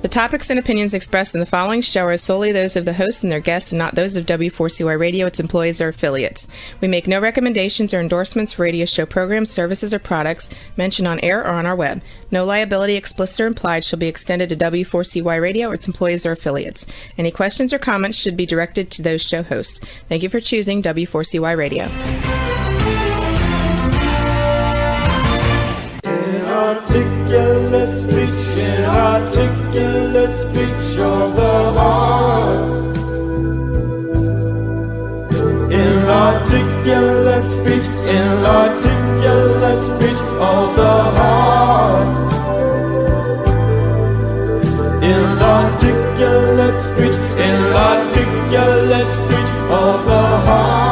The topics and opinions expressed in the following show are solely those of the host and their guests and not those of W4CY Radio, its employees, or affiliates. We make no recommendations or endorsements for radio show programs, services, or products mentioned on air or on our web. No liability, explicit or implied, shall be extended to W4CY Radio or its employees or affiliates. Any questions or comments should be directed to those show hosts. Thank you for choosing W4CY Radio. Inarticulate speech, inarticulate speech of the heart. Inarticulate speech, inarticulate speech of the heart. Inarticulate speech, inarticulate speech of the heart.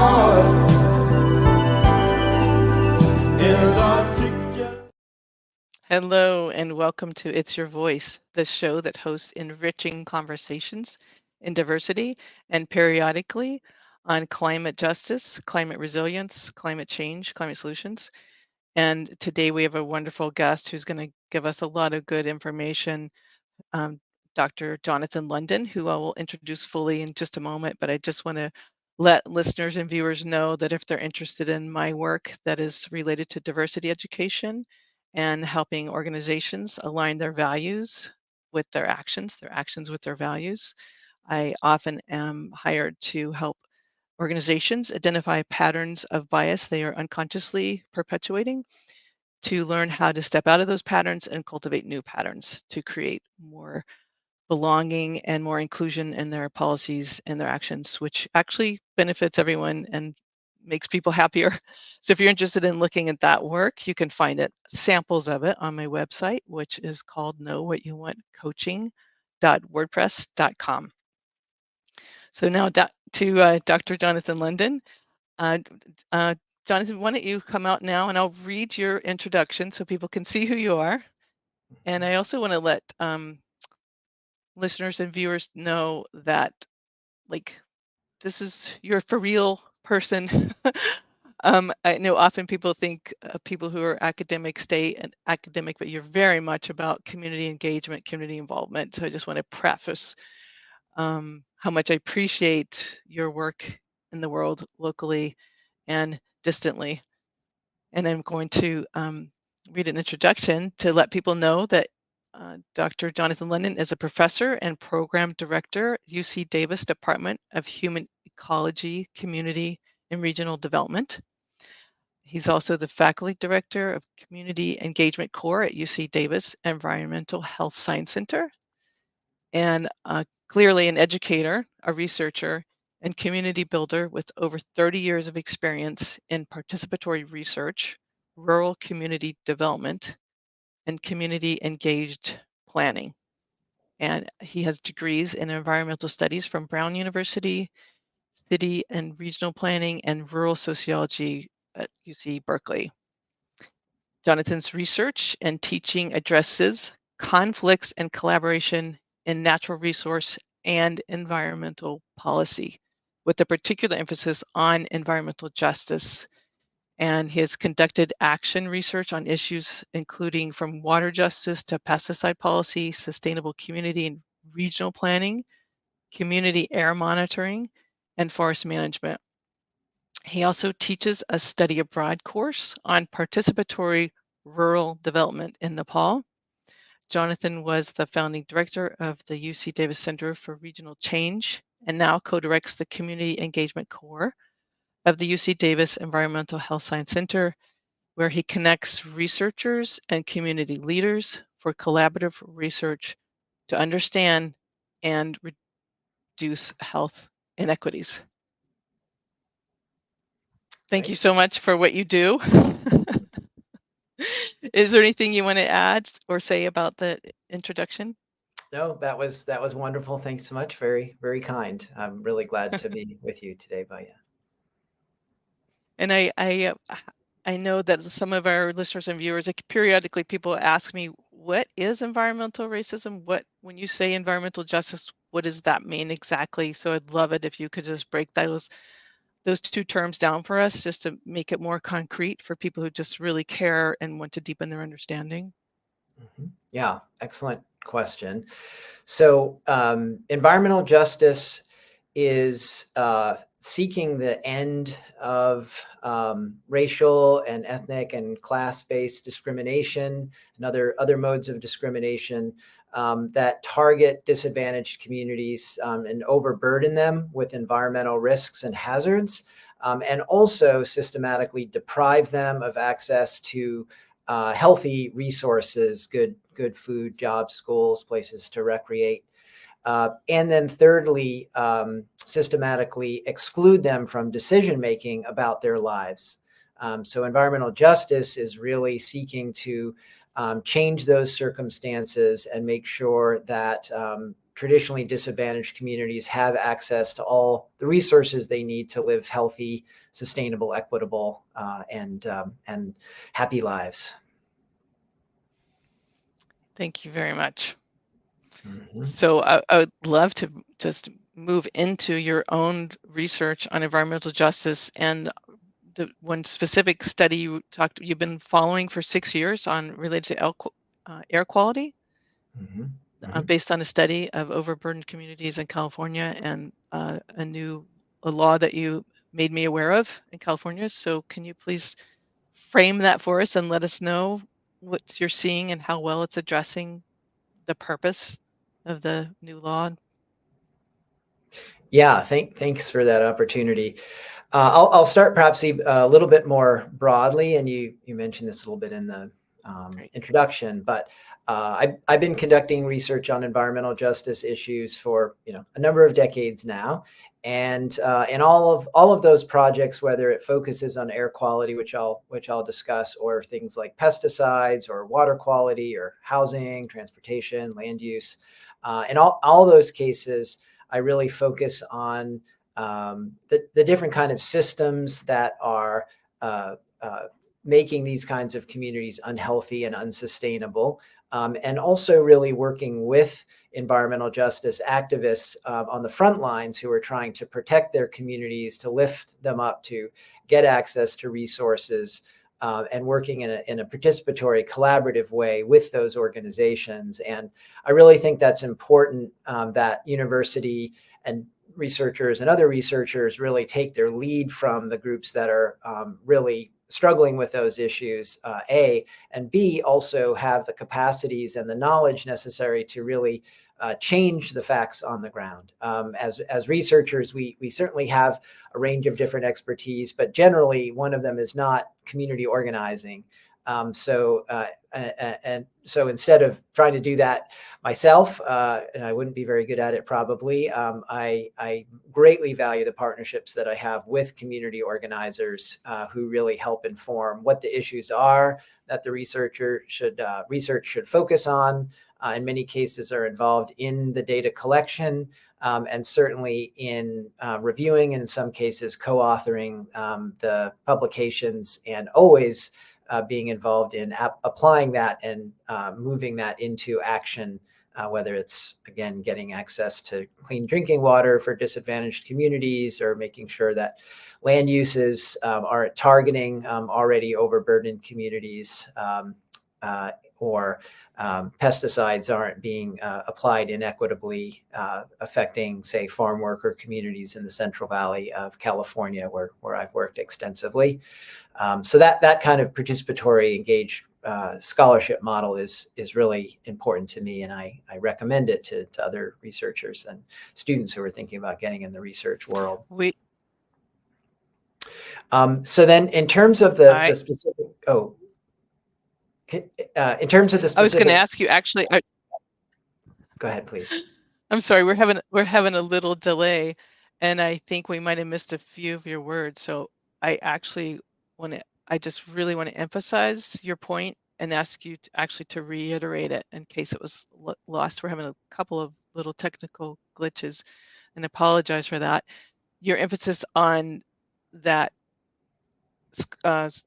Hello and welcome to It's Your Voice, the show that hosts enriching conversations in diversity and periodically on climate justice, climate resilience, climate change, climate solutions. And today we have a wonderful guest who's going to give us a lot of good information, Dr. Jonathan London, who I will introduce fully in just a moment, but I just want to let listeners and viewers know that if they're interested in my work that is related to diversity education and helping organizations align their values with their actions with their values, I often am hired to help organizations identify patterns of bias they are unconsciously perpetuating, to learn how to step out of those patterns and cultivate new patterns to create more belonging and more inclusion in their policies and their actions, which actually benefits everyone and makes people happier. So if you're interested in looking at that work, you can find samples of it on my website, which is called knowwhatyouvantcoaching.wordpress.com. So now to Dr. Jonathan London. Jonathan, why don't you come out now and I'll read your introduction so people can see who you are. And I also want to let listeners and viewers know that this is you're for real person. I know often people think people who are academic stay academic, but you're very much about community engagement, community involvement. So I just want to preface how much I appreciate your work in the world locally and distantly. And I'm going to read an introduction to let people know that Dr. Jonathan London is a professor and program director at UC Davis Department of Human Ecology, Community, and Regional Development. He's also the faculty director of Community Engagement Core at UC Davis Environmental Health Science Center, and clearly an educator, a researcher, and community builder with over 30 years of experience in participatory research, rural community development, and community engaged planning. And he has degrees in environmental studies from Brown University, city and regional planning, and rural sociology at UC Berkeley. Jonathan's research and teaching addresses conflicts and collaboration in natural resource and environmental policy, with a particular emphasis on environmental justice. And he has conducted action research on issues including from water justice to pesticide policy, sustainable community and regional planning, community air monitoring, and forest management. He also teaches a study abroad course on participatory rural development in Nepal. Jonathan was the founding director of the UC Davis Center for Regional Change and now co-directs the Community Engagement Core of the UC Davis Environmental Health Science Center, where he connects researchers and community leaders for collaborative research to understand and reduce health inequities. Thank you so much for what you do. Is there anything you want to add or say about the introduction? No, that was wonderful. Thanks so much. Very, very kind. I'm really glad to be with you today, Baya. And I know that some of our listeners and viewers, periodically people ask me, what is environmental racism? When you say environmental justice, what does that mean exactly? So I'd love it if you could just break those two terms down for us, just to make it more concrete for people who just really care and want to deepen their understanding. Yeah, excellent question. So environmental justice is seeking the end of racial and ethnic and class-based discrimination and other modes of discrimination that target disadvantaged communities and overburden them with environmental risks and hazards, and also systematically deprive them of access to healthy resources, good food, jobs, schools, places to recreate. And then thirdly, systematically exclude them from decision-making about their lives. So environmental justice is really seeking to change those circumstances and make sure that traditionally disadvantaged communities have access to all the resources they need to live healthy, sustainable, equitable, and happy lives. Thank you very much. Mm-hmm. So I would love to just move into your own research on environmental justice and the one specific study you've been following for 6 years on related to air quality, Mm-hmm. Mm-hmm. based on a study of overburdened communities in California and a law that you made me aware of in California. So can you please frame that for us and let us know what you're seeing and how well it's addressing the purpose of the new law? Yeah, thanks for that opportunity. I'll start perhaps a little bit more broadly, and you mentioned this a little bit in the introduction, but I've been conducting research on environmental justice issues for a number of decades now, and in all of those projects, whether it focuses on air quality, which I'll discuss, or things like pesticides, or water quality, or housing, transportation, land use, in all those cases, I really focus on the different kind of systems that are making these kinds of communities unhealthy and unsustainable, and also really working with environmental justice activists on the front lines who are trying to protect their communities, to lift them up, to get access to resources, and working in a participatory, collaborative way with those organizations. And I really think that's important, that university and researchers and other researchers really take their lead from the groups that are really struggling with those issues, A, and B, also have the capacities and the knowledge necessary to really change the facts on the ground. As researchers, we certainly have a range of different expertise, but generally one of them is not community organizing. So instead of trying to do that myself, and I wouldn't be very good at it probably, I greatly value the partnerships that I have with community organizers who really help inform what the issues are that the research should focus on. In many cases are involved in the data collection, and certainly in reviewing, and in some cases co-authoring the publications, and always being involved in applying that and moving that into action, whether it's, again, getting access to clean drinking water for disadvantaged communities, or making sure that land uses are targeting already overburdened communities, or pesticides aren't being applied inequitably, affecting, say, farm worker communities in the Central Valley of California, where I've worked extensively. So that kind of participatory, engaged scholarship model is really important to me, and I recommend it to other researchers and students who are thinking about getting in the research world. So then, in terms of the specific, in terms of the specifics, I was going to ask you, actually. Go ahead, please. I'm sorry, we're having a little delay, and I think we might have missed a few of your words. So I just really want to emphasize your point and ask you to reiterate it in case it was lost. We're having a couple of little technical glitches, and apologize for that. Your emphasis on that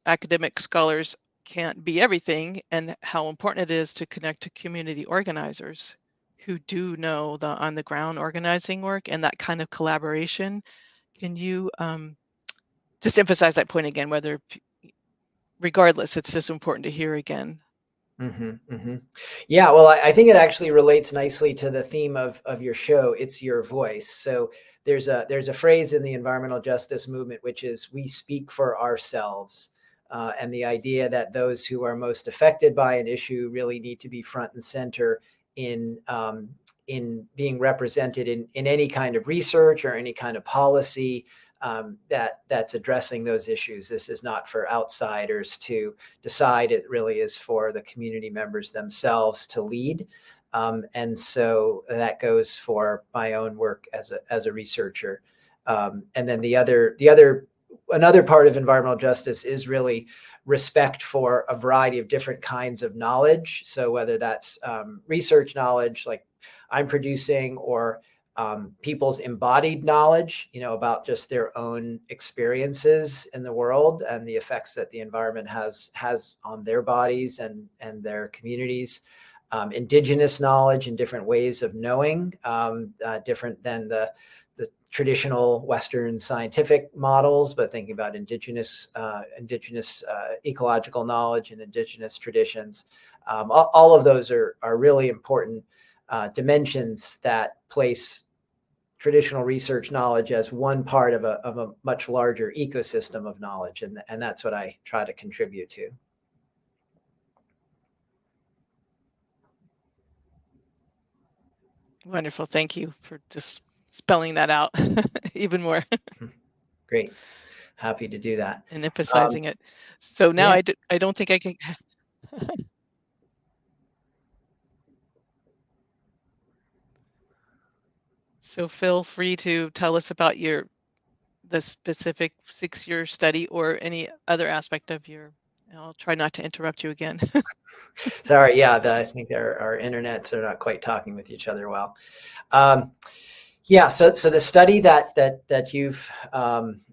academic scholars can't be everything, and how important it is to connect to community organizers who do know the on the ground organizing work and that kind of collaboration. Can you just emphasize that point again, regardless, it's just important to hear again? Yeah, well, I think it actually relates nicely to the theme of your show. It's your voice. So there's a phrase in the environmental justice movement, which is we speak for ourselves. And the idea that those who are most affected by an issue really need to be front and center in being represented in any kind of research or any kind of policy that's addressing those issues. This is not for outsiders to decide. It really is for the community members themselves to lead. And so that goes for my own work as a researcher. And then another part of environmental justice is really respect for a variety of different kinds of knowledge. So whether that's research knowledge like I'm producing, or people's embodied knowledge, about just their own experiences in the world and the effects that the environment has on their bodies and their communities. Indigenous knowledge and different ways of knowing, different than the traditional Western scientific models, but thinking about indigenous ecological knowledge and indigenous traditions. All of those are really important dimensions that place traditional research knowledge as one part of a much larger ecosystem of knowledge. And that's what I try to contribute to. Wonderful. Thank you for just spelling that out even more. Great. Happy to do that. And emphasizing it. So now yeah. I don't think I can. So feel free to tell us about the specific 6-year study or any other aspect of I'll try not to interrupt you again. Sorry. Yeah. I think our internets are not quite talking with each other well. Yeah. So the study that you've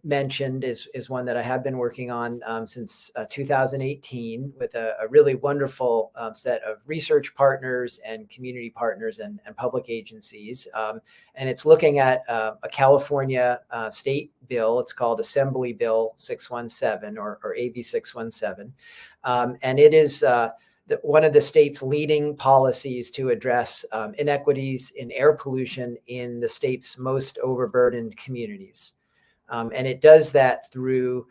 mentioned is one that I have been working on since 2018 with a really wonderful set of research partners and community partners and public agencies. And it's looking at a California state bill. It's called Assembly Bill 617 or AB 617. And it is one of the state's leading policies to address inequities in air pollution in the state's most overburdened communities. And it does that through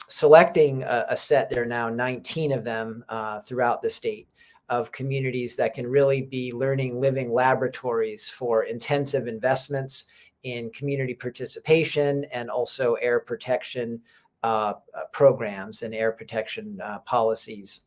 selecting a set, there are now 19 of them throughout the state, of communities that can really be learning, living laboratories for intensive investments in community participation and also air protection programs and air protection policies.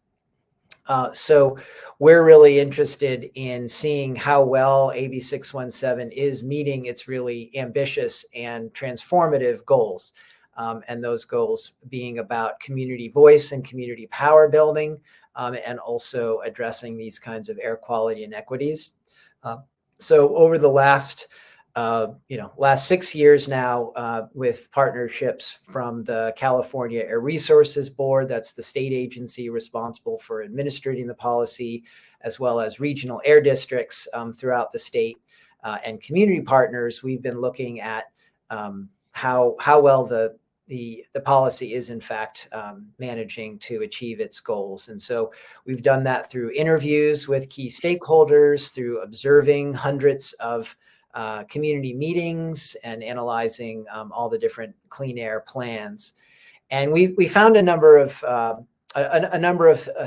So we're really interested in seeing how well AB 617 is meeting its really ambitious and transformative goals. And those goals being about community voice and community power building, and also addressing these kinds of air quality inequities. So over the last 6 years now, with partnerships from the California Air Resources Board, that's the state agency responsible for administrating the policy, as well as regional air districts throughout the state, and community partners, we've been looking at how well the policy is in fact managing to achieve its goals. And so we've done that through interviews with key stakeholders, through observing hundreds of community meetings and analyzing all the different clean air plans. And we found a number of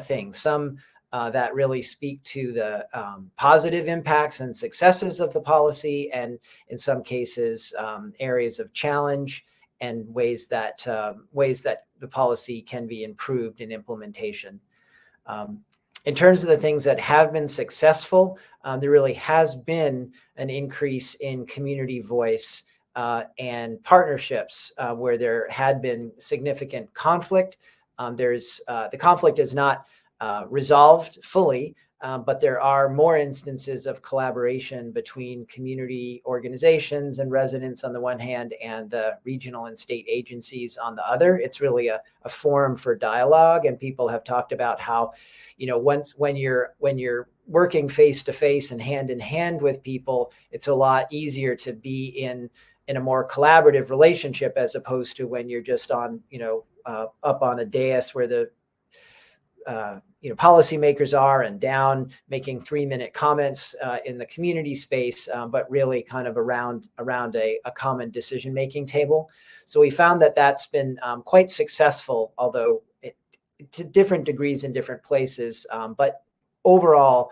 things, some that really speak to the positive impacts and successes of the policy, and in some cases, areas of challenge and ways that the policy can be improved in implementation. In terms of the things that have been successful, there really has been an increase in community voice and partnerships where there had been significant conflict. The conflict is not resolved fully, but there are more instances of collaboration between community organizations and residents on the one hand, and the regional and state agencies on the other. It's really a forum for dialogue, and people have talked about how, when you're working face to face and hand in hand with people, it's a lot easier to be in a more collaborative relationship, as opposed to when you're just on, up on a dais where policymakers are, and down making 3-minute comments in the community space, but really kind of around a common decision-making table. So we found that that's been quite successful, although to different degrees in different places, but overall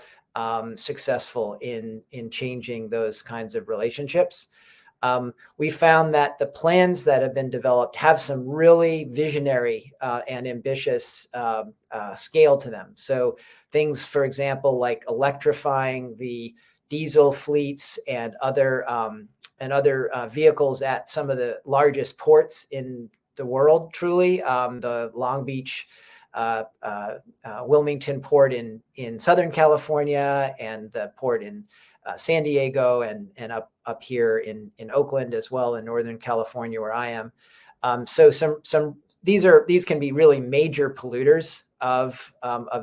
successful in changing those kinds of relationships. We found that the plans that have been developed have some really visionary and ambitious scale to them. So things, for example, like electrifying the diesel fleets and other vehicles at some of the largest ports in the world, truly. The Long Beach, Wilmington port in Southern California, and the port in San Diego, and up here in Oakland as well, in Northern California where I am. So these can be really major polluters of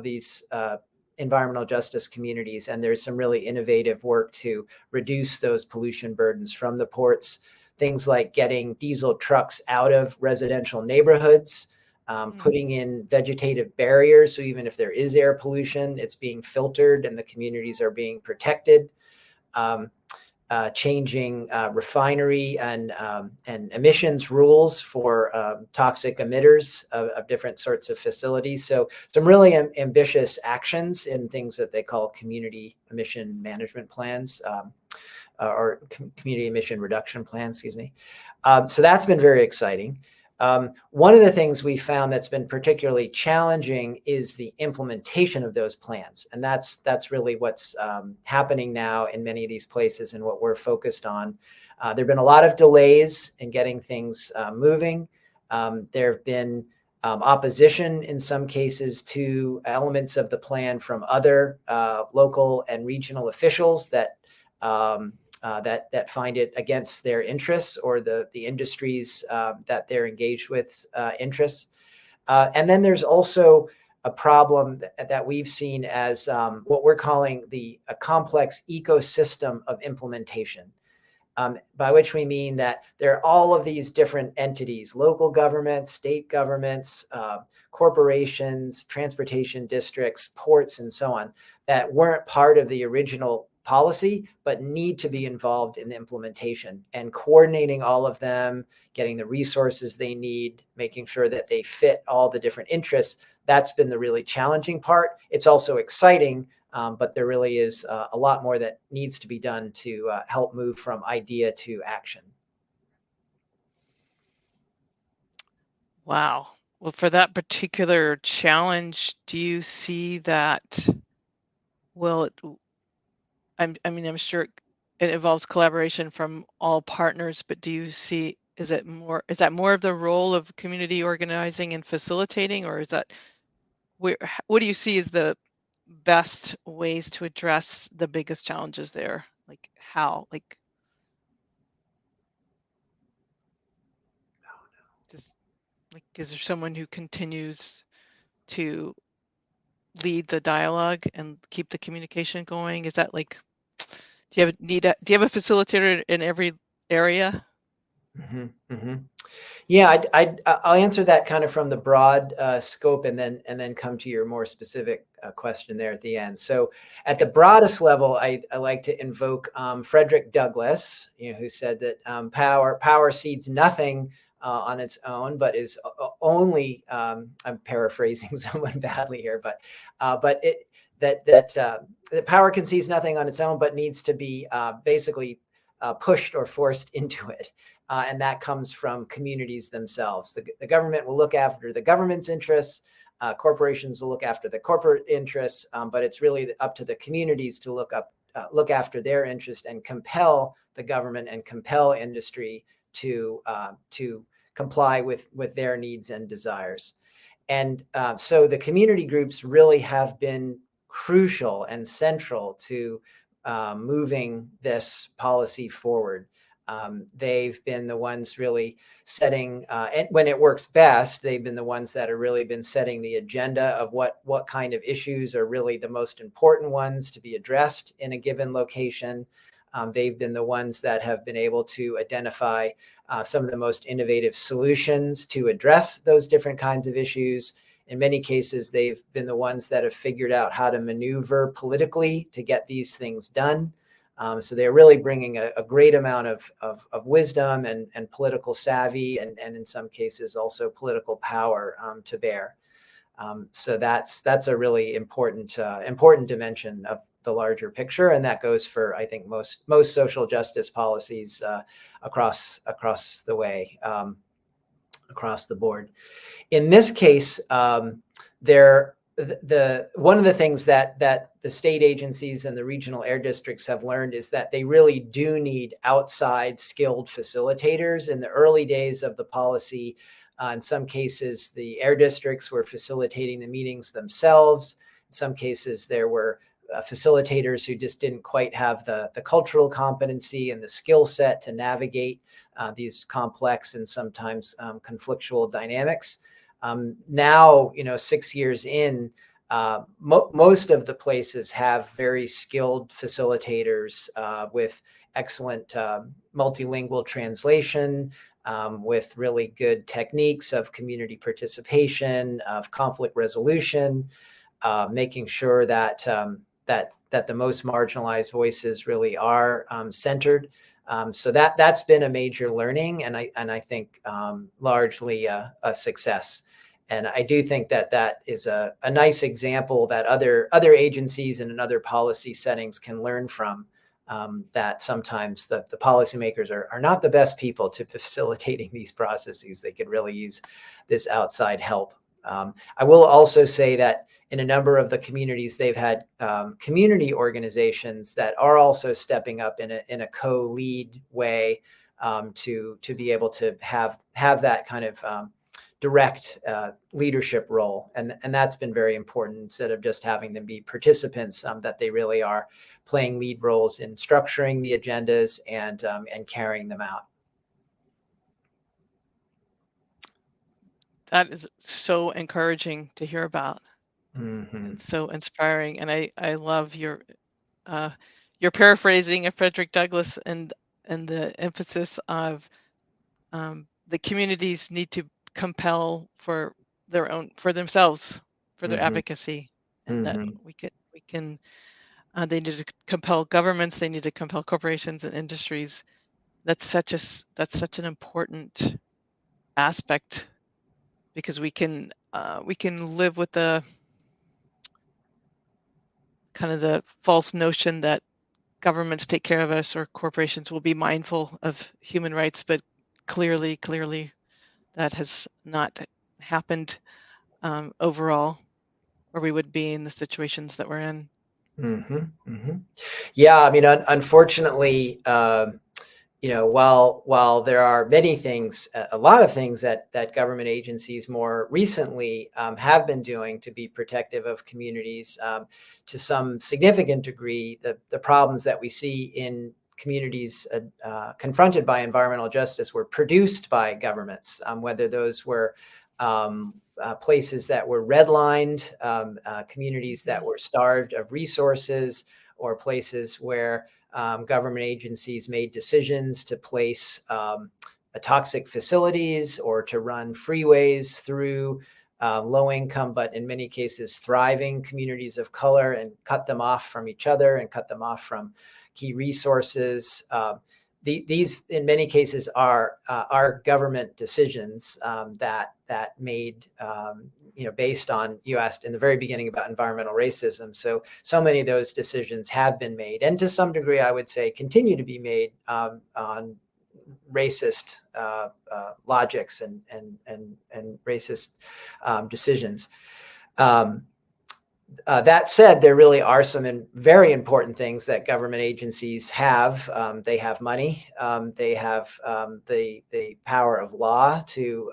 these environmental justice communities, and there's some really innovative work to reduce those pollution burdens from the ports. Things like getting diesel trucks out of residential neighborhoods, putting in vegetative barriers, so even if there is air pollution, it's being filtered and the communities are being protected. Changing refinery and emissions rules for toxic emitters of different sorts of facilities. So some really ambitious actions in things that they call community emission management plans, or community emission reduction plans, excuse me. So that's been very exciting. One of the things we found that's been particularly challenging is the implementation of those plans. And that's really what's happening now in many of these places and what we're focused on. There have been a lot of delays in getting things moving. There have been opposition in some cases to elements of the plan from other local and regional officials that find it against their interests, or the industries that they're engaged with interests. And then there's also a problem that we've seen as what we're calling a complex ecosystem of implementation, by which we mean that there are all of these different entities: local governments, state governments, corporations, transportation districts, ports, and so on, that weren't part of the original policy, but need to be involved in the implementation, and coordinating all of them, getting the resources they need, making sure that they fit all the different interests. That's been the really challenging part. It's also exciting, but there really is a lot more that needs to be done to help move from idea to action. Wow. Well, for that particular challenge, do you see that, well, I'm sure it involves collaboration from all partners, but do you see, is that more of the role of community organizing and facilitating, or is that what do you see as the best ways to address the biggest challenges there? Like how, just like, is there someone who continues to lead the dialogue and keep the communication going? Is that like, do you have a facilitator in every area? Mm-hmm, mm-hmm. Yeah, I'll answer that kind of from the broad scope, and then come to your more specific question there at the end. So at the broadest level, I like to invoke Frederick Douglass, who said that power seeds nothing on its own, but is only, I'm paraphrasing someone badly here, but that power conceives nothing on its own, but needs to be basically pushed or forced into it. And that comes from communities themselves. The government will look after the government's interests. Corporations will look after the corporate interests, but it's really up to the communities to look after their interests and compel the government and compel industry to comply with their needs and desires. And so the community groups really have been crucial and central to moving this policy forward. They've been the ones really setting, and when it works best, they've been the ones that have really been setting the agenda of what kind of issues are really the most important ones to be addressed in a given location. They've been the ones that have been able to identify some of the most innovative solutions to address those different kinds of issues. In many cases, they've been the ones that have figured out how to maneuver politically to get these things done. So they're really bringing a great amount of wisdom and political savvy, and in some cases also political power to bear. So that's a really important dimension of the larger picture, and that goes for, I think, most social justice policies across the way, across the board. In this case, one of the things that the state agencies and the regional air districts have learned is that they really do need outside skilled facilitators. In the early days of the policy, in some cases, the air districts were facilitating the meetings themselves. In some cases, there were facilitators who just didn't quite have the cultural competency and the skill set to navigate these complex and sometimes conflictual dynamics. Now, 6 years in, most of the places have very skilled facilitators with excellent multilingual translation, with really good techniques of community participation, of conflict resolution, making sure that the most marginalized voices really are centered. So that's been a major learning, and I think largely a success. And I do think that is a nice example that other agencies and in other policy settings can learn from. That sometimes the policymakers are not the best people to facilitating these processes. They could really use this outside help. I will also say that in a number of the communities, they've had community organizations that are also stepping up in a co-lead way to be able to have that kind of direct leadership role, and that's been very important. Instead of just having them be participants, that they really are playing lead roles in structuring the agendas and carrying them out. That is so encouraging to hear about. Mm-hmm. It's so inspiring, and I love your paraphrasing of Frederick Douglass and the emphasis of the communities need to compel for themselves, for their advocacy, and that we can they need to compel governments, they need to compel corporations and industries. That's such an important aspect, because we can live with the kind of the false notion that governments take care of us or corporations will be mindful of human rights, but clearly that has not happened overall, or we would be in the situations that we're in. Mm-hmm. Mm-hmm. Yeah, I mean, unfortunately, while there are many things, a lot of things that government agencies more recently have been doing to be protective of communities, to some significant degree, the problems that we see in communities confronted by environmental justice were produced by governments, whether those were places that were redlined, communities that were starved of resources, or places where government agencies made decisions to place toxic facilities or to run freeways through low-income, but in many cases thriving communities of color, and cut them off from each other and cut them off from key resources. These, in many cases, are government decisions that made, based on, you asked in the very beginning about environmental racism. So many of those decisions have been made, and to some degree, I would say, continue to be made on racist logics and racist decisions. That said, there really are some very important things that government agencies have. They have money. They have the power of law to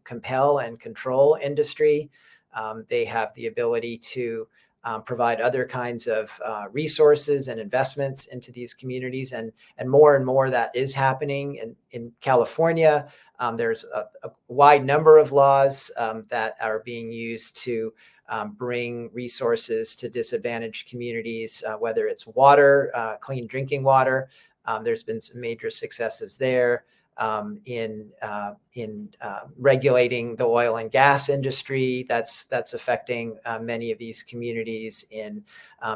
compel and control industry. They have the ability to provide other kinds of resources and investments into these communities, and more that is happening in California. There's a wide number of laws that are being used to bring resources to disadvantaged communities, whether it's water, clean drinking water. There's been some major successes there. in regulating the oil and gas industry. That's affecting many of these communities, in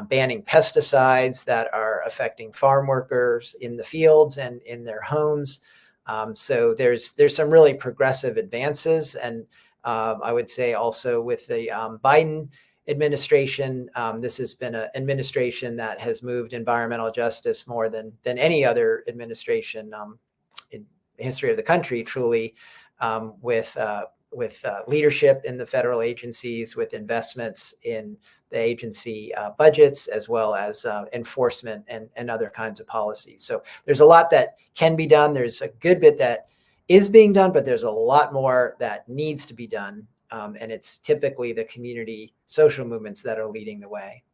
banning pesticides that are affecting farm workers in the fields and in their homes. So there's some really progressive advances, and I would say also with the Biden administration, this has been an administration that has moved environmental justice more than any other administration in the history of the country, truly, with leadership in the federal agencies, with investments in the agency budgets, as well as enforcement and other kinds of policies. So there's a lot that can be done. There's a good bit that is being done, but there's a lot more that needs to be done. And it's typically the community social movements that are leading the way.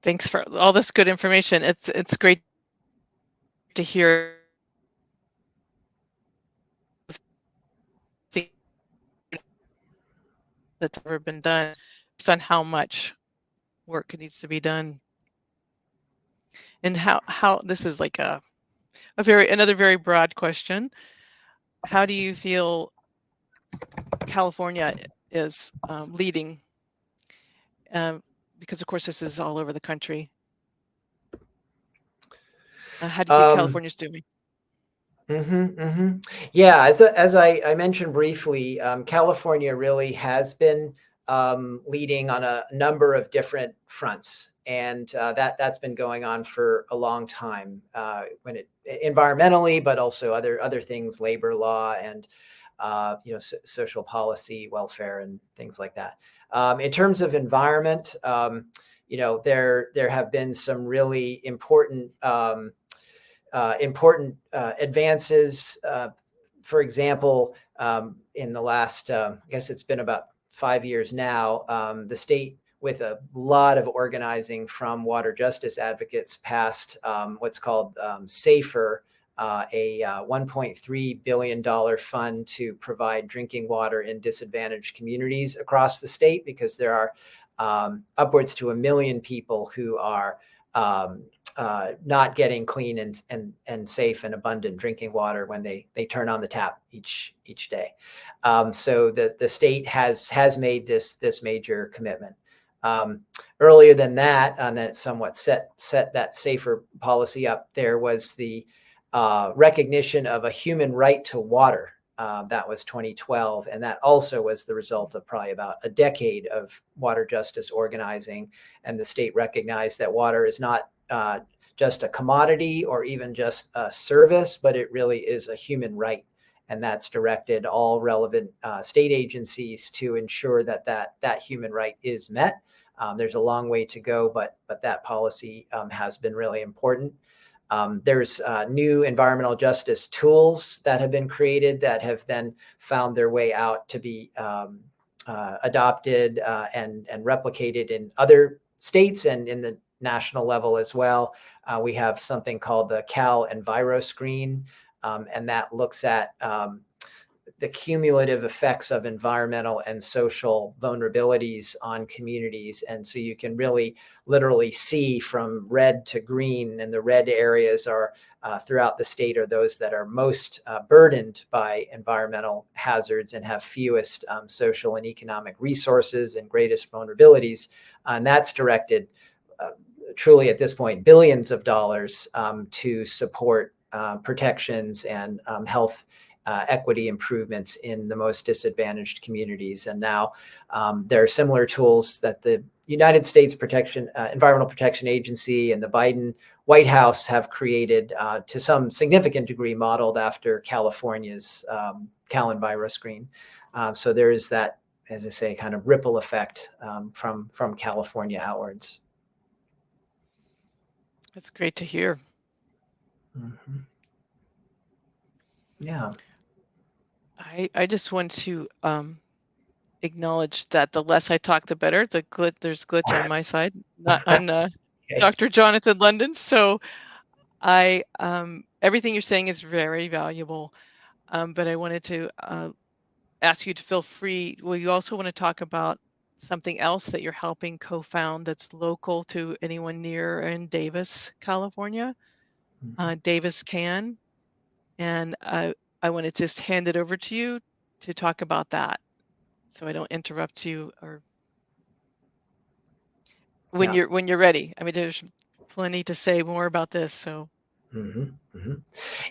Thanks for all this good information. It's great to hear that's ever been done, based on how much work needs to be done, and how this is like another very broad question. How do you feel California is leading? Because of course this is all over the country. How do you think California's doing? Yeah, as I mentioned briefly, California really has been leading on a number of different fronts, and that's been going on for a long time. When environmentally, but also other things, labor law and social policy, welfare, and things like that. In terms of environment, there have been some really important advances. For example, in the last, I guess it's been about 5 years now, the state, with a lot of organizing from water justice advocates, passed what's called SAFER, a $1.3 billion fund to provide drinking water in disadvantaged communities across the state, because there are upwards to 1 million people who are not getting clean and safe and abundant drinking water when they turn on the tap each day. So the state has made this major commitment. Earlier than that, and then it somewhat set that SAFER policy up, there was the recognition of a human right to water. That was 2012, and that also was the result of probably about a decade of water justice organizing. And the state recognized that water is not just a commodity or even just a service, but it really is a human right. And that's directed all relevant state agencies to ensure that human right is met. There's a long way to go, but that policy has been really important. There's new environmental justice tools that have been created that have then found their way out to be adopted and replicated in other states and in the national level as well. We have something called the Cal EnviroScreen, and that looks at the cumulative effects of environmental and social vulnerabilities on communities. And so you can really literally see from red to green, and the red areas are throughout the state are those that are most burdened by environmental hazards and have fewest social and economic resources and greatest vulnerabilities. And that's directed truly at this point billions of dollars to support protections and health equity improvements in the most disadvantaged communities. And now there are similar tools that the United States Environmental Protection Agency and the Biden White House have created to some significant degree, modeled after California's Cal EnviroScreen. So there is that, as I say, kind of ripple effect from California outwards. That's great to hear. Mm-hmm. Yeah. I just want to acknowledge that the less I talk, the better. There's glitch on my side, not on Okay. Dr. Jonathan London. So everything you're saying is very valuable, but I wanted to ask you to feel free. Well, you also want to talk about something else that you're helping co-found that's local to anyone near in Davis, California. Davis Can. And I want to just hand it over to you to talk about that, so I don't interrupt you or when you're ready. I mean, there's plenty to say more about this. So.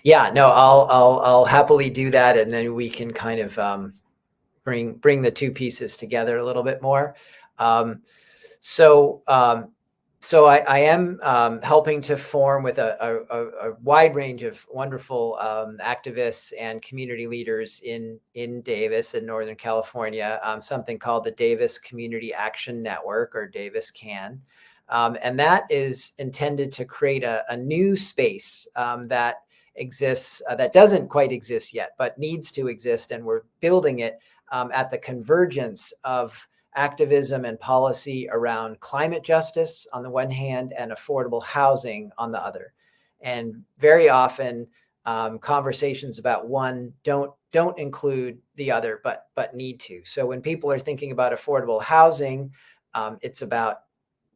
Yeah, no, I'll happily do that, and then we can kind of bring the two pieces together a little bit more. So I am helping to form with a wide range of wonderful activists and community leaders in Davis in Northern California, something called the Davis Community Action Network, or Davis Can. And that is intended to create a new space that exists, that doesn't quite exist yet, but needs to exist. And we're building it at the convergence of activism and policy around climate justice on the one hand and affordable housing on the other. And very often conversations about one don't include the other, but need to. So when people are thinking about affordable housing, it's about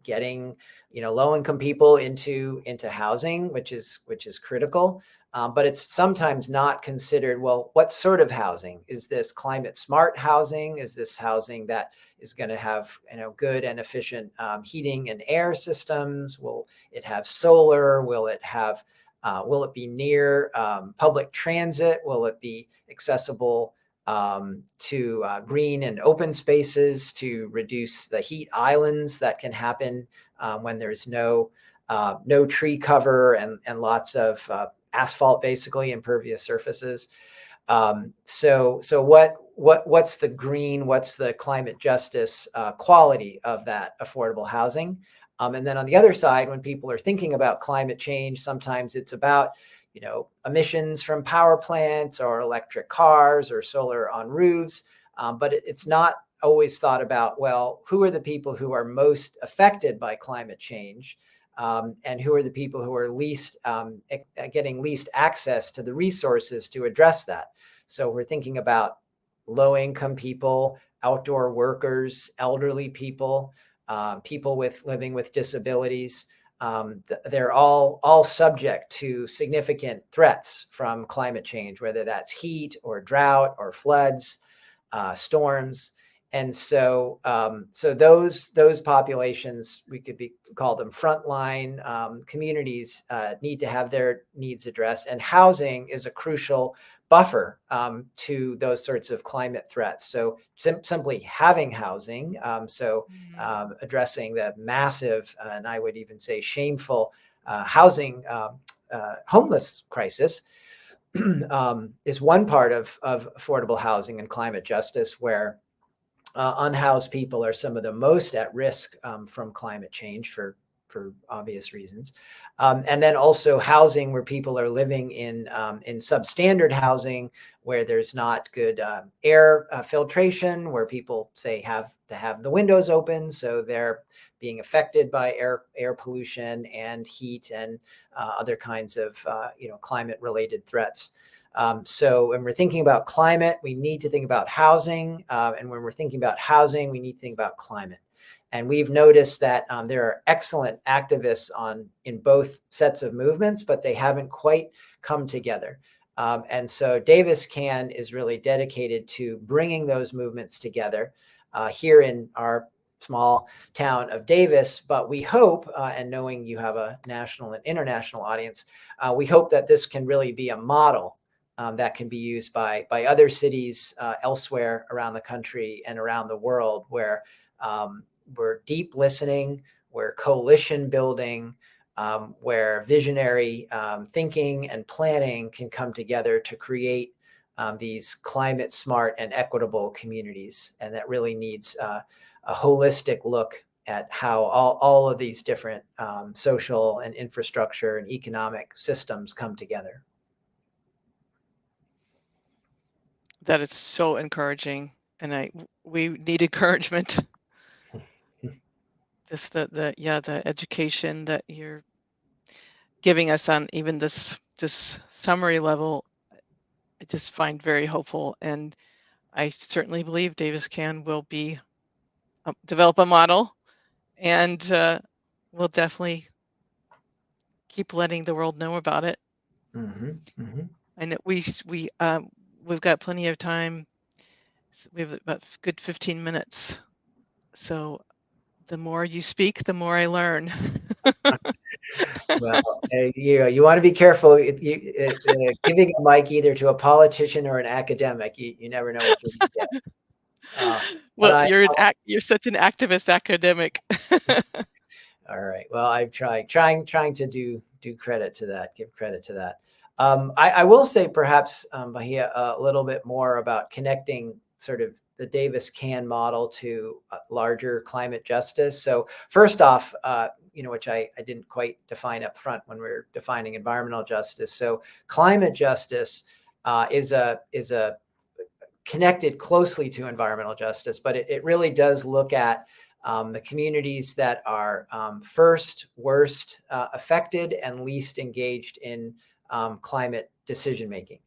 getting low-income people into housing, which is critical. But it's sometimes not considered, well, what sort of housing? Is this climate smart housing? Is this housing that is going to have good and efficient heating and air systems? Will it have solar? Will it be near public transit? Will it be accessible to green and open spaces to reduce the heat islands that can happen when there's no tree cover and lots of asphalt, basically impervious surfaces. So what's the green, what's the climate justice quality of that affordable housing? And then on the other side, when people are thinking about climate change, sometimes it's about emissions from power plants or electric cars or solar on roofs. But it's not always thought about, well, who are the people who are most affected by climate change? And who are the people who are getting least access to the resources to address that? So we're thinking about low-income people, outdoor workers, elderly people, people living with disabilities. They're all subject to significant threats from climate change, whether that's heat or drought or floods, storms. And so those populations, we could call them frontline communities, need to have their needs addressed. And housing is a crucial buffer to those sorts of climate threats. So simply having housing, addressing the massive, and I would even say shameful housing homeless crisis is one part of affordable housing and climate justice, where unhoused people are some of the most at risk from climate change for obvious reasons. And then also housing where people are living in substandard housing, where there's not good air filtration, where people have to have the windows open, so they're being affected by air pollution and heat and other kinds of climate related threats. So when we're thinking about climate, we need to think about housing. And when we're thinking about housing, we need to think about climate. And we've noticed that there are excellent activists in both sets of movements, but they haven't quite come together. And so Davis Can is really dedicated to bringing those movements together here in our small town of Davis. But we hope, and knowing you have a national and international audience, we hope that this can really be a model that can be used by other cities elsewhere around the country and around the world, where we're deep listening, we're coalition building, where visionary thinking and planning can come together to create these climate smart and equitable communities. And that really needs a holistic look at how all of these different social and infrastructure and economic systems come together. That is so encouraging, and we need encouragement. The education that you're giving us on even this just summary level, I just find very hopeful, and I certainly believe Davis Can will be develop a model, and we'll definitely keep letting the world know about it. And we've got plenty of time. We have about good 15 minutes. So the more you speak, the more I learn. Well, you want to be careful giving a mic either to a politician or an academic. You never know what you're going to get. Well, you're such an activist academic. All right. Well, I'm trying to do credit to that, give credit to that. I will say perhaps, Bahia, a little bit more about connecting sort of the Davis-Can model to larger climate justice. So first off, which I didn't quite define up front when we were defining environmental justice. So climate justice is a connected closely to environmental justice, but it really does look at the communities that are first, worst affected and least engaged in climate decision making.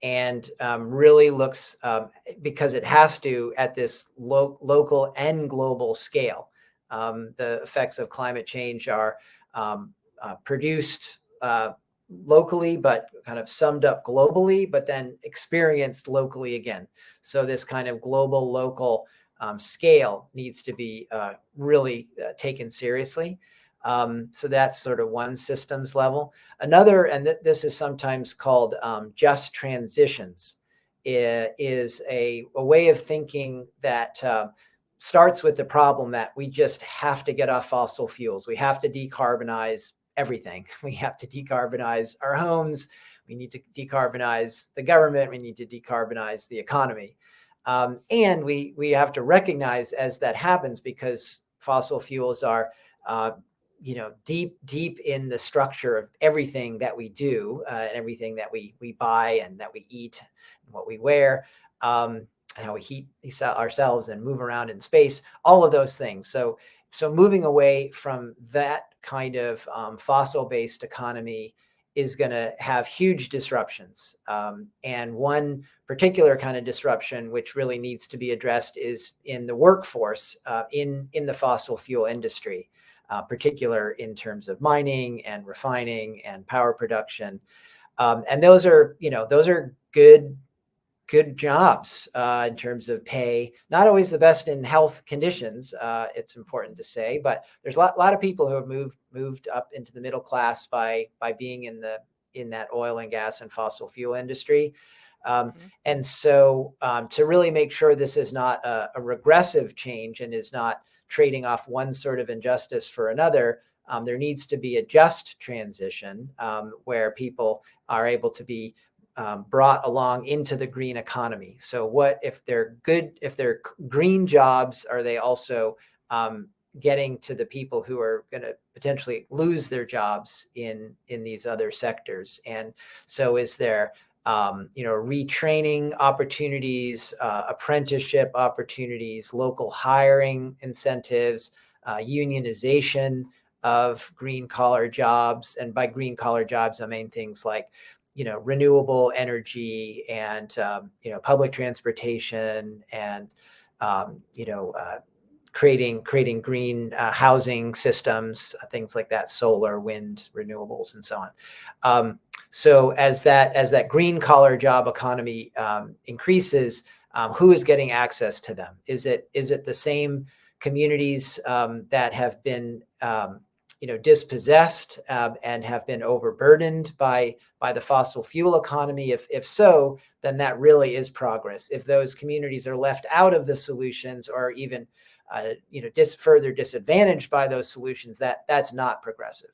And really looks, because it has to, at this local and global scale. The effects of climate change are produced locally, but kind of summed up globally, but then experienced locally again. So this kind of global, local scale needs to be really taken seriously. So that's sort of one systems level. Another, and this is sometimes called just transitions, is a way of thinking that starts with the problem that we just have to get off fossil fuels. We have to decarbonize everything. We have to decarbonize our homes. We need to decarbonize the government. We need to decarbonize the economy. And we have to recognize as that happens, because fossil fuels are, deep in the structure of everything that we do, and everything that we buy and that we eat and what we wear, and how we heat ourselves and move around in space, all of those things. So moving away from that kind of fossil-based economy is going to have huge disruptions. And one particular kind of disruption, which really needs to be addressed, is in the workforce in the fossil fuel industry, particular in terms of mining and refining and power production. And those are good jobs in terms of pay, not always the best in health conditions. It's important to say, but there's a lot of people who have moved up into the middle class by being in that oil and gas and fossil fuel industry. And so to really make sure this is not a regressive change and is not trading off one sort of injustice for another, there needs to be a just transition where people are able to be brought along into the green economy. So what if they're green jobs, are they also getting to the people who are going to potentially lose their jobs in these other sectors? And so is there retraining opportunities, apprenticeship opportunities, local hiring incentives, unionization of green collar jobs? And by green collar jobs, I mean things like renewable energy and, public transportation and, creating green housing systems, things like that, solar, wind, renewables, and so on. So as that green collar job economy increases, who is getting access to them? Is it the same communities that have been dispossessed and have been overburdened by the fossil fuel economy? If so, then that really is progress. If those communities are left out of the solutions, or even further disadvantaged by those solutions, that's not progressive.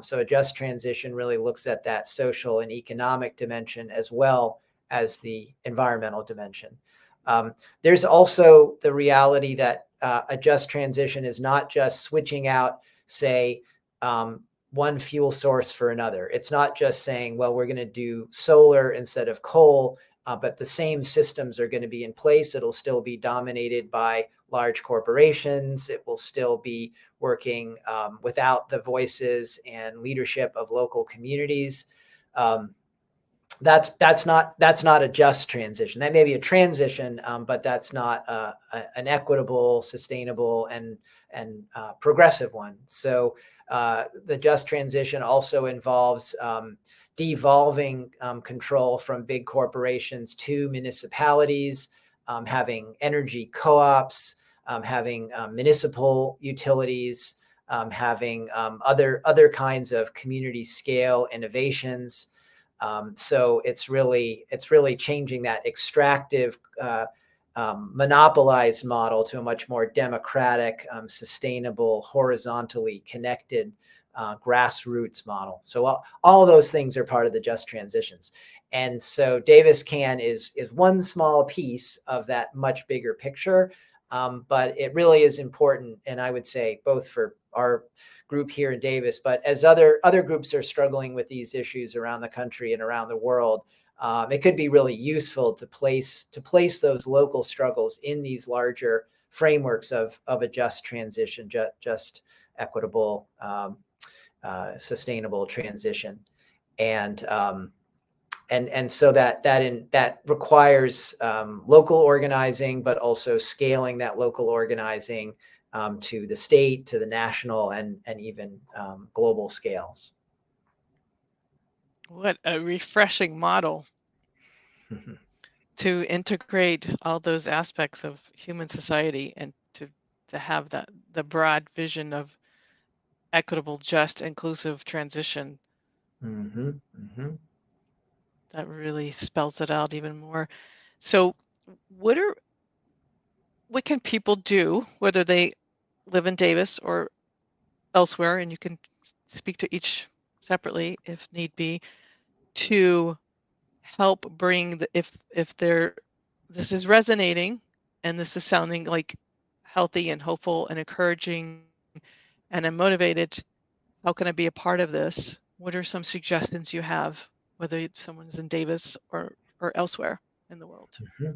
So a just transition really looks at that social and economic dimension as well as the environmental dimension. There's also the reality that a just transition is not just switching out, say, one fuel source for another. It's not just saying, well, we're going to do solar instead of coal, but the same systems are going to be in place. It'll still be dominated by large corporations. It will still be working without the voices and leadership of local communities. that's not a just transition. That may be a transition, but that's not an equitable, sustainable, and progressive one. So the just transition also involves devolving control from big corporations to municipalities, having energy co-ops, having municipal utilities, having other kinds of community scale innovations. So it's really changing that extractive, monopolized model to a much more democratic, sustainable, horizontally connected grassroots model. So all of those things are part of the just transitions. And so Davis Can is one small piece of that much bigger picture. But it really is important, and I would say both for our group here in Davis, but as other groups are struggling with these issues around the country and around the world, it could be really useful to place those local struggles in these larger frameworks of a just transition, just equitable, sustainable transition, and so that requires local organizing, but also scaling that local organizing to the state, to the national, and even global scales. What a refreshing model to integrate all those aspects of human society and to have the broad vision of equitable, just, inclusive transition. Mm-hmm. Mm-hmm. That really spells it out even more. So what can people do, whether they live in Davis or elsewhere, and you can speak to each separately if need be, to help bring if this is resonating and this is sounding like healthy and hopeful and encouraging and I'm motivated, how can I be a part of this? What are some suggestions you have, whether someone's in Davis or elsewhere in the world? Mm-hmm.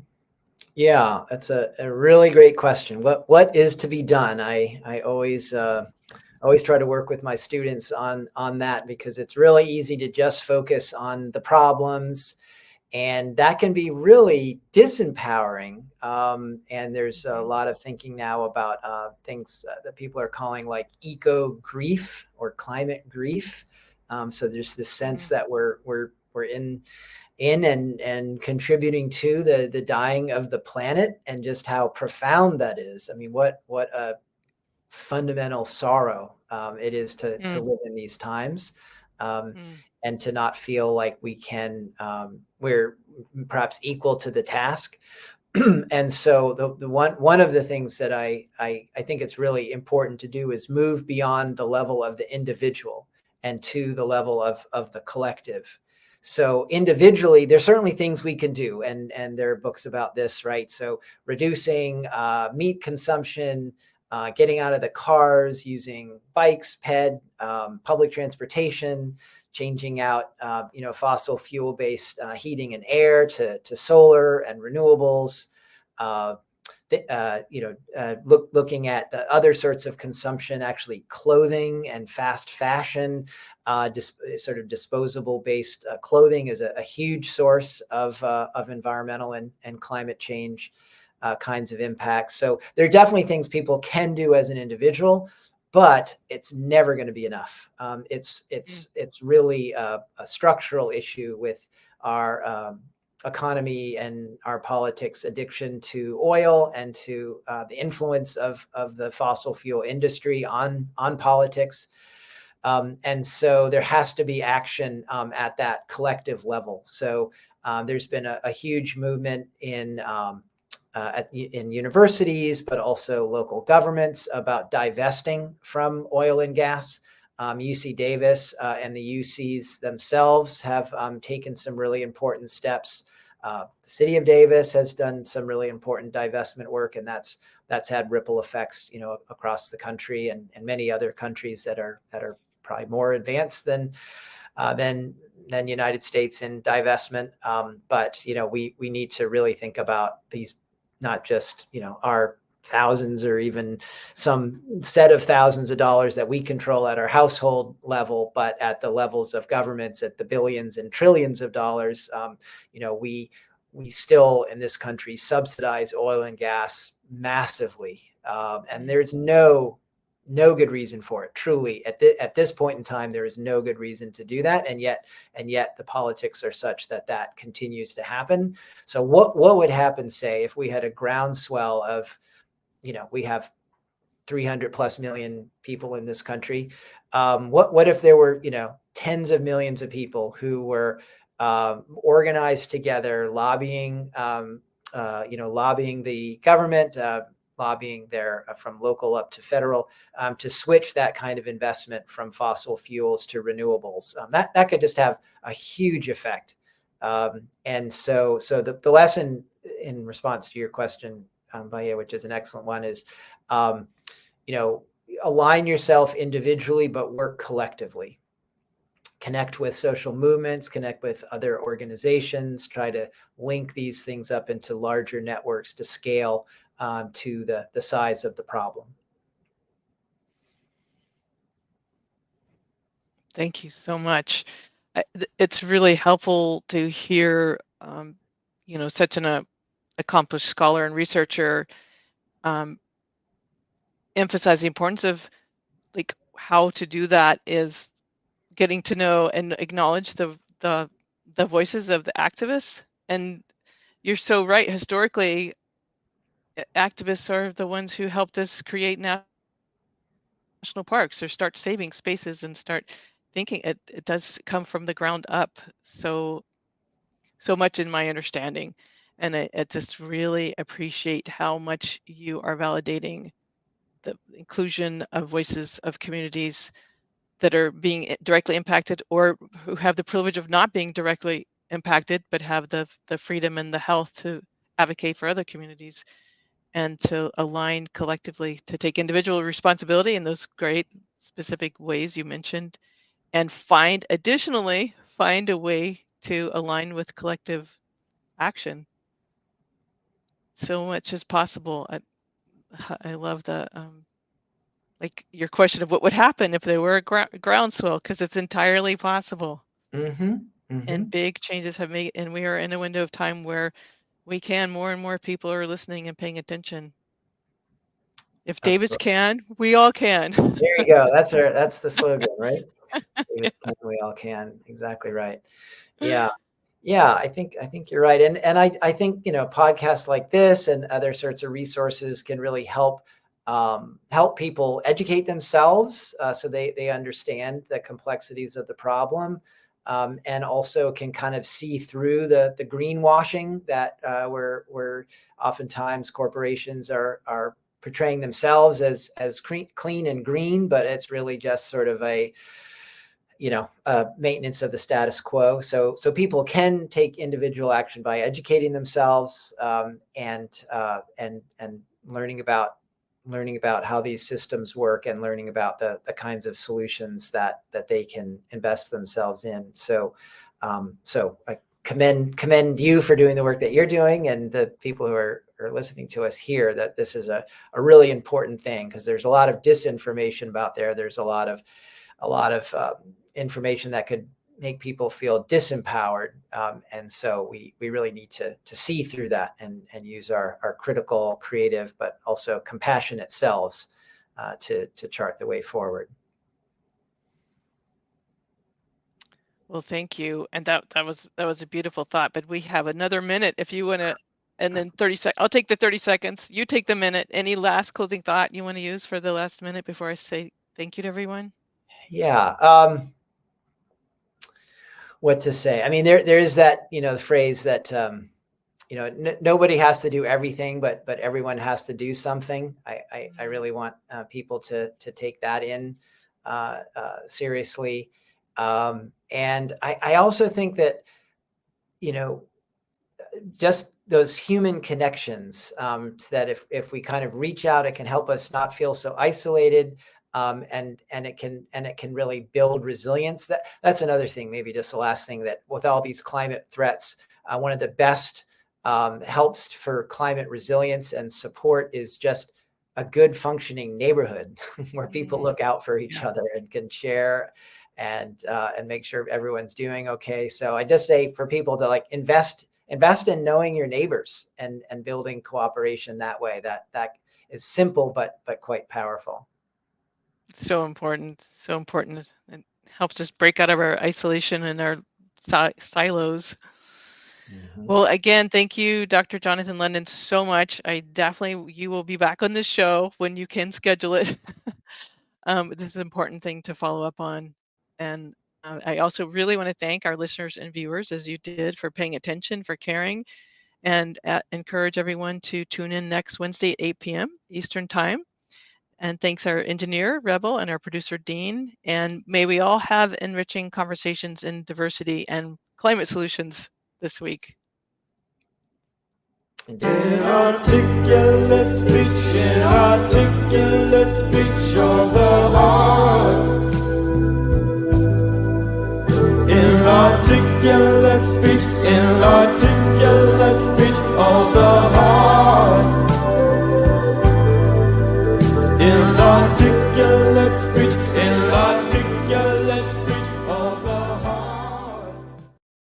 Yeah, that's a really great question. What is to be done? I always try to work with my students on that, because it's really easy to just focus on the problems, and that can be really disempowering. And there's a lot of thinking now about things that people are calling like eco grief or climate grief. So there's this sense that we're in and contributing to the dying of the planet, and just how profound that is. I mean, what a fundamental sorrow it is to live in these times, and to not feel like we're perhaps equal to the task. And so the one of the things that I think it's really important to do is move beyond the level of the individual and to the level of the collective. So individually, there's certainly things we can do, and there are books about this, right? So reducing meat consumption, getting out of the cars, using bikes, public transportation, changing out fossil fuel based heating and air to solar and renewables. Looking at other sorts of consumption, actually clothing and fast fashion, sort of disposable based clothing is a huge source of environmental and climate change kinds of impacts. So there are definitely things people can do as an individual, but it's never going to be enough. It's really a structural issue with our economy and our politics addiction to oil, and to the influence of the fossil fuel industry on politics. And so there has to be action at that collective level. So there's been a huge movement in universities, but also local governments, about divesting from oil and gas. UC Davis and the UCs themselves have taken some really important steps. The city of Davis has done some really important divestment work, and that's had ripple effects, across the country, and many other countries that are probably more advanced than United States in divestment. But we need to really think about these, not just our thousands or even some set of thousands of dollars that we control at our household level, but at the levels of governments, at the billions and trillions of dollars, we still in this country subsidize oil and gas massively, and there's no good reason for it. Truly, at this point in time, there is no good reason to do that, and yet the politics are such that continues to happen. So what would happen, say, if we had a groundswell of, we have 300 plus million people in this country. What if there were, tens of millions of people who were organized together, lobbying the government, lobbying from local up to federal, to switch that kind of investment from fossil fuels to renewables. That could just have a huge effect. And so the lesson in response to your question, Bahia, which is an excellent one, is, align yourself individually, but work collectively. Connect with social movements, connect with other organizations, try to link these things up into larger networks to scale to the size of the problem. Thank you so much. It's really helpful to hear, such an accomplished scholar and researcher emphasize the importance of, like, how to do that is getting to know and acknowledge the voices of the activists. And you're so right. Historically, activists are the ones who helped us create national parks or start saving spaces and start thinking. It does come from the ground up. So much in my understanding. And I just really appreciate how much you are validating the inclusion of voices of communities that are being directly impacted, or who have the privilege of not being directly impacted, but have the freedom and the health to advocate for other communities, and to align collectively to take individual responsibility in those great specific ways you mentioned, and find a way to align with collective action. So much is possible. I love the like your question of what would happen if there were a groundswell, because it's entirely possible. Mm-hmm. Mm-hmm. And big changes have made, and we are in a window of time where more and more people are listening and paying attention. If David's can, we all can. There you go. That's the slogan, right? David's can, we all can. Exactly right. Yeah. I think you're right. And I think, podcasts like this and other sorts of resources can really help people educate themselves, so they understand the complexities of the problem, and also can kind of see through the greenwashing that where oftentimes corporations are portraying themselves as clean and green, but it's really just sort of a maintenance of the status quo. So people can take individual action by educating themselves, and learning about how these systems work, and learning about the kinds of solutions that they can invest themselves in. So I commend you for doing the work that you're doing, and the people who are listening to us here, that this is a really important thing, because there's a lot of disinformation out there. There's a lot of information that could make people feel disempowered. And so we really need to see through that and use our critical, creative, but also compassionate selves to chart the way forward. Well, thank you. And that was a beautiful thought, but we have another minute if you want to, and then 30 seconds. I'll take the 30 seconds. You take the minute. Any last closing thought you want to use for the last minute before I say thank you to everyone? Yeah. What to say? I mean, there is that, the phrase that, nobody has to do everything, but everyone has to do something. I really want people to take that in seriously. And I also think that, just those human connections, that if we kind of reach out, it can help us not feel so isolated. And it can really build resilience. That's another thing, maybe just the last thing, that with all these climate threats, one of the best helps for climate resilience and support is just a good functioning neighborhood where people look out for each other and can share and make sure everyone's doing okay. So I just say for people to like invest in knowing your neighbors and building cooperation that way. That is simple but quite powerful. So important. So important. It helps us break out of our isolation and our silos. Well, again, thank you, Dr. Jonathan London, so much. You will be back on this show when you can schedule it. This is an important thing to follow up on. And I also really want to thank our listeners and viewers, as you did, for paying attention, for caring, and encourage everyone to tune in next Wednesday at 8 p.m. Eastern Time. And thanks our engineer, Rebel, and our producer, Dean. And may we all have enriching conversations in diversity and climate solutions this week. Inarticulate speech of the heart. Inarticulate speech of the heart. Inarticulate speech of the